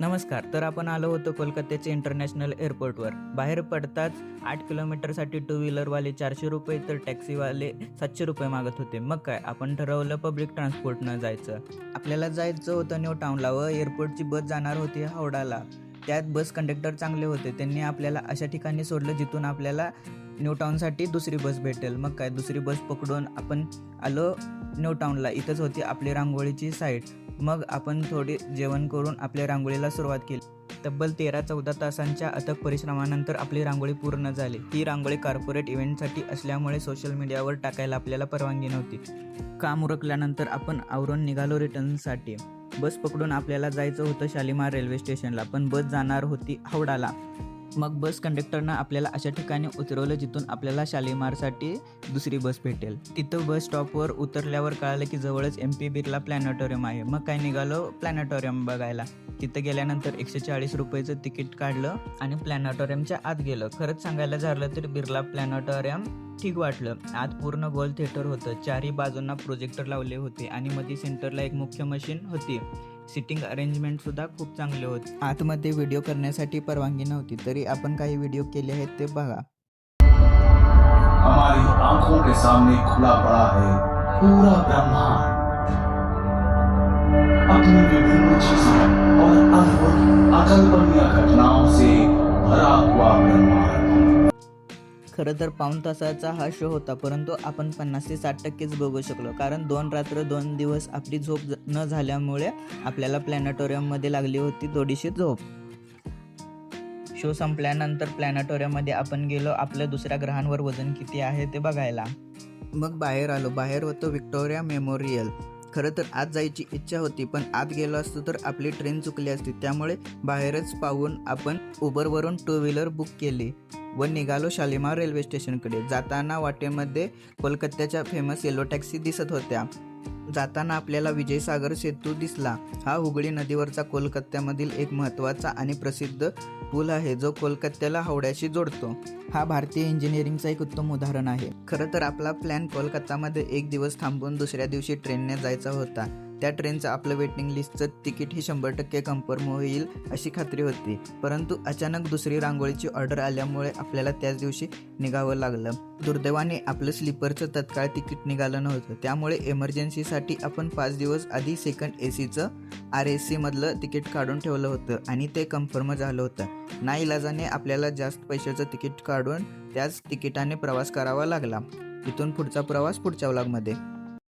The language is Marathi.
नमस्कार. तर आपण आलो होतो कोलकात्याच्या इंटरनॅशनल एअरपोर्टवर. बाहेर पडताच 8 किलोमीटरसाठी टू व्हीलरवाले ₹400 तर टॅक्सीवाले ₹700 मागत होते. मग काय, आपण ठरवलं पब्लिक ट्रान्सपोर्टनं जायचं. आपल्याला जायचं होतं न्यू टाउनला व एअरपोर्टची बस जाणार होती हावडाला. त्यात बस कंडक्टर चांगले होते. त्यांनी आपल्याला अशा ठिकाणी सोडलं जिथून आपल्याला न्यू टाउनसाठी दुसरी बस भेटेल. मग काय, दुसरी बस पकडून आपण आलो न्यू टाउनला. इथंच होती आपली रांगोळीची साईट. मग आपण थोडे जेवण करून आपल्या रांगोळीला सुरुवात केली. तब्बल 13-14 तासांच्या अथक परिश्रमानंतर आपली रांगोळी पूर्ण झाली. ही रांगोळी कॉर्पोरेट इव्हेंटसाठी असल्यामुळे सोशल मीडियावर टाकायला आपल्याला परवानगी नव्हती. काम उरकल्यानंतर आपण आवरून निघालो रिटर्नसाठी. बस पकडून आपल्याला जायचं होतं शालिमार रेल्वे स्टेशनला, पण बस जाणार होती हावडाला. मग बस कंडक्टरनं आपल्याला अशा ठिकाणी उतरवलं जिथून आपल्याला शालिमारसाठी दुसरी बस भेटेल. तिथं बस स्टॉपवर उतरल्यावर कळालं की जवळच MP बिर्ला प्लॅनेटोरियम आहे. मग काय, निघालो प्लॅनेटोरियम बघायला. तिथं गेल्यानंतर ₹140चं तिकीट काढलं आणि प्लॅनेटोरियमच्या आत गेलं. खरंच सांगायला झालं तर बिर्ला प्लॅनेटोरियम ठीक वाटलं. आत पूर्ण गोल थिएटर होतं. चारही बाजूंना प्रोजेक्टर लावले होते आणि मध्ये सेंटरला एक मुख्य मशीन होती. सिटिंग अरेंजमेंट सुद्धा खूप चांगले होते. आतमध्ये व्हिडिओ करण्यासाठी परवानगी नव्हती, तरी आपण काही व्हिडिओ केले आहेत ते बघा. हमारी आंखों के सामने खुला पड़ा है पूरा ब्रह्मांड, अपनी विभिन्न चीजों और अद्भुत अकल्पनीय घटनाओं से भरा हुआ ब्रह्मांड। खरं तर पाऊण तासाचा हा शो होता, परंतु आपण 50 ते 60%च बघू शकलो, कारण 2 रात्र 2 दिवस आपली झोप न झाल्यामुळे आपल्याला प्लॅनेटोरियममध्ये लागली होती थोडीशी झोप. शो संपल्यानंतर प्लॅनेटोरियममध्ये आपण गेलो आपल्या दुसऱ्या ग्रहांवर वजन किती आहे ते बघायला. मग बाहेर आलो. बाहेर होतं व्हिक्टोरिया मेमोरियल. खरं तर आत जायची इच्छा होती, पण आत गेलो असतो तर आपली ट्रेन चुकली असती. त्यामुळे बाहेरच पाहून आपण उबरवरून टू व्हीलर बुक केली व निघालो शालिमार रेल्वे स्टेशनकडे. जाताना वाटेमध्ये कोलकात्याच्या फेमस येलो टॅक्सी दिसत होत्या. जाताना आपल्याला विजयसागर सेतू दिसला. हा हुगळी नदीवरचा कोलकात्यामधील एक महत्त्वाचा आणि प्रसिद्ध पूल आहे, जो कोलकात्याला हावड्याशी जोडतो. हा भारतीय इंजिनिअरिंगचा एक उत्तम उदाहरण आहे. खरं तर आपला प्लॅन कोलकातामध्ये एक दिवस थांबून दुसऱ्या दिवशी ट्रेनने जायचा होता. त्या ट्रेनचं आपलं वेटिंग लिस्टचं तिकीट ही 100% कन्फर्म होईल अशी खात्री होती, परंतु अचानक दुसरी रांगोळीची ऑर्डर आल्यामुळे आपल्याला त्याच दिवशी निघावं लागलं. दुर्दैवाने आपलं स्लीपरचं तत्काळ तिकीट निघालं नव्हतं. त्यामुळे इमर्जन्सीसाठी आपण 5 दिवस आधी सेकंड ACचं RSC मधलं तिकीट काढून ठेवलं होतं आणि ते कन्फर्म झालं होतं. नाईलाजाने आपल्याला जास्त पैशाचं तिकीट काढून त्याच तिकिटाने प्रवास करावा लागला. इथून पुढचा प्रवास पुढच्या व्लॉगमध्ये.